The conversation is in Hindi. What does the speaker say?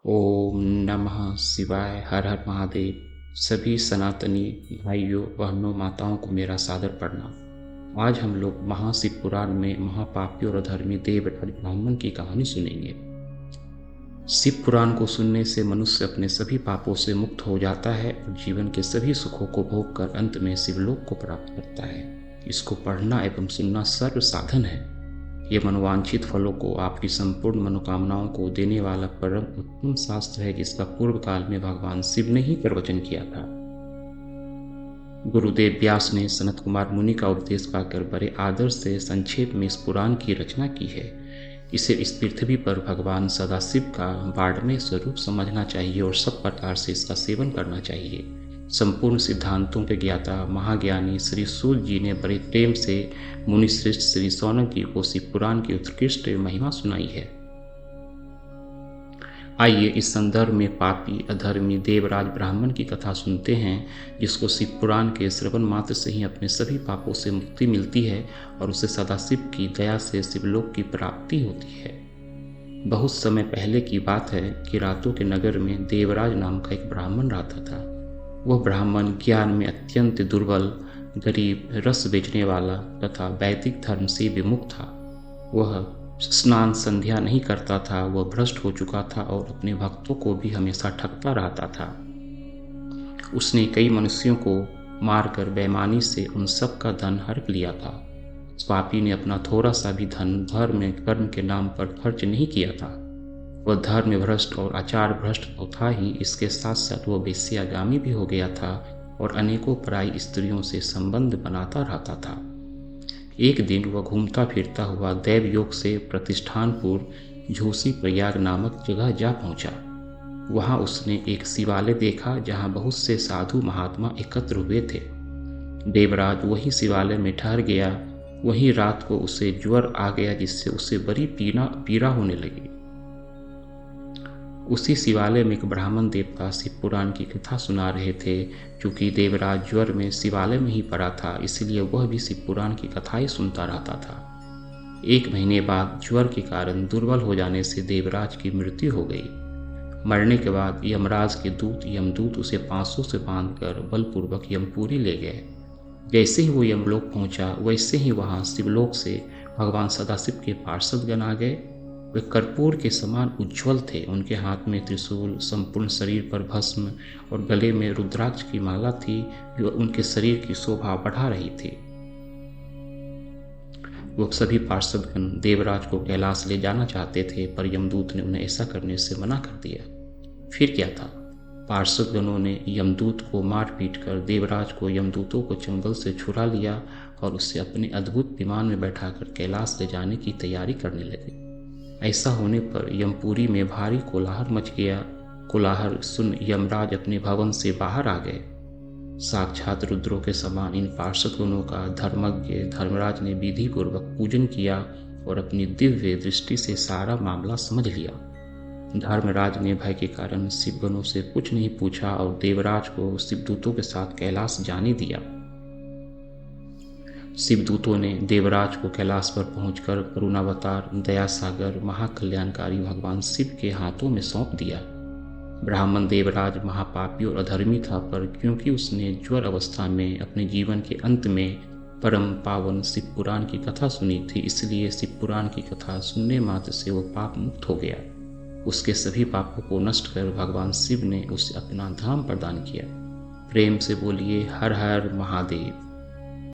ओम नमः शिवाय। हर हर महादेव। सभी सनातनी भाइयों बहनों माताओं को मेरा सादर प्रणाम। आज हम लोग महाशिव पुराण में महापापी और अधर्मी देवराज ब्राह्मण की कहानी सुनेंगे। शिव पुराण को सुनने से मनुष्य अपने सभी पापों से मुक्त हो जाता है और जीवन के सभी सुखों को भोग कर अंत में शिवलोक को प्राप्त करता है। इसको पढ़ना एवं सुनना सर्व साधन है। ये मनोवांछित फलों को, आपकी संपूर्ण मनोकामनाओं को देने वाला परम उत्तम शास्त्र है, जिसका पूर्व काल में भगवान शिव ने ही प्रवचन किया था। गुरुदेव व्यास ने सनत कुमार मुनि का उपदेश पाकर बड़े आदर से संक्षेप में इस पुराण की रचना की है। इसे इस पृथ्वी पर भगवान सदाशिव का बाढ़मय स्वरूप समझना चाहिए और सब प्रकार से इसका सेवन करना चाहिए। संपूर्ण सिद्धांतों के ज्ञाता महाज्ञानी श्री सूत जी ने बड़े प्रेम से मुनिश्रेष्ठ श्री सौनक जी को शिव पुराण की उत्कृष्ट महिमा सुनाई है। आइए इस संदर्भ में पापी अधर्मी देवराज ब्राह्मण की कथा सुनते हैं, जिसको शिव पुराण के श्रवण मात्र से ही अपने सभी पापों से मुक्ति मिलती है और उसे सदाशिव की दया से शिवलोक की प्राप्ति होती है। बहुत समय पहले की बात है कि रातों के नगर में देवराज नाम का एक ब्राह्मण रहता था। वह ब्राह्मण ज्ञान में अत्यंत दुर्बल, गरीब, रस बेचने वाला तथा वैदिक धर्म से विमुख था। वह स्नान संध्या नहीं करता था। वह भ्रष्ट हो चुका था और अपने भक्तों को भी हमेशा ठगता रहता था। उसने कई मनुष्यों को मारकर बेईमानी से उन सब का धन हड़प लिया था। पापी ने अपना थोड़ा सा भी धन धर्म में कर्म के नाम पर खर्च नहीं किया था। वह धर्म भ्रष्ट और आचार भ्रष्ट तो था ही, इसके साथ साथ वह वेश्यागामी भी हो गया था और अनेकों पराई स्त्रियों से संबंध बनाता रहता था। एक दिन वह घूमता फिरता हुआ दैवयोग से प्रतिष्ठानपुर झूसी प्रयाग नामक जगह जा पहुंचा। वहां उसने एक शिवालय देखा जहां बहुत से साधु महात्मा एकत्र हुए थे। देवराज वही शिवालय में ठहर गया। वही रात को उसे ज्वर आ गया, जिससे उसे बड़ी पीड़ा होने लगी। उसी शिवालय में एक ब्राह्मण देवता शिव पुराण की कथा सुना रहे थे। चूंकि देवराज ज्वर में शिवालय में ही पड़ा था, इसलिए वह भी शिव पुराण की कथाएं सुनता रहता था। 1 महीने बाद ज्वर के कारण दुर्बल हो जाने से देवराज की मृत्यु हो गई। मरने के बाद यमराज के यमदूत उसे पांसों से बांधकर बलपूर्वक यमपुरी ले गए। जैसे ही वो यमलोक पहुंचा, वैसे ही वहां शिवलोक से भगवान सदाशिव के पार्षदगण आ गए। वे कर्पूर के समान उज्ज्वल थे। उनके हाथ में त्रिशूल, संपूर्ण शरीर पर भस्म और गले में रुद्राक्ष की माला थी, जो उनके शरीर की शोभा बढ़ा रही थी। वो सभी पार्षदगण देवराज को कैलाश ले जाना चाहते थे, पर यमदूत ने उन्हें ऐसा करने से मना कर दिया। फिर क्या था, पार्षदगणों ने यमदूत को मार पीट कर देवराज को यमदूतों को चंगल से छुड़ा लिया और उसे अपने अद्भुत विमान में बैठाकर कैलाश ले जाने की तैयारी करने लगे। ऐसा होने पर यमपुरी में भारी कोलाहल मच गया। कोलाहल सुन यमराज अपने भवन से बाहर आ गए। साक्षात रुद्रों के समान इन पार्षदगणों का धर्मज्ञ धर्मराज ने विधि पूर्वक पूजन किया और अपनी दिव्य दृष्टि से सारा मामला समझ लिया। धर्मराज ने भय के कारण शिवगणों से कुछ नहीं पूछा और देवराज को शिवदूतों के साथ कैलाश जाने दिया। शिवदूतों ने देवराज को कैलाश पर पहुंचकर करुणावतार, दया सागर, महाकल्याणकारी भगवान शिव के हाथों में सौंप दिया। ब्राह्मण देवराज महापापी और अधर्मी था, पर क्योंकि उसने ज्वर अवस्था में अपने जीवन के अंत में परम पावन शिव पुराण की कथा सुनी थी, इसलिए शिव पुराण की कथा सुनने मात्र से वो पाप मुक्त हो गया। उसके सभी पापों को नष्ट कर भगवान शिव ने उसे अपना धाम प्रदान किया। प्रेम से बोलिए हर हर महादेव।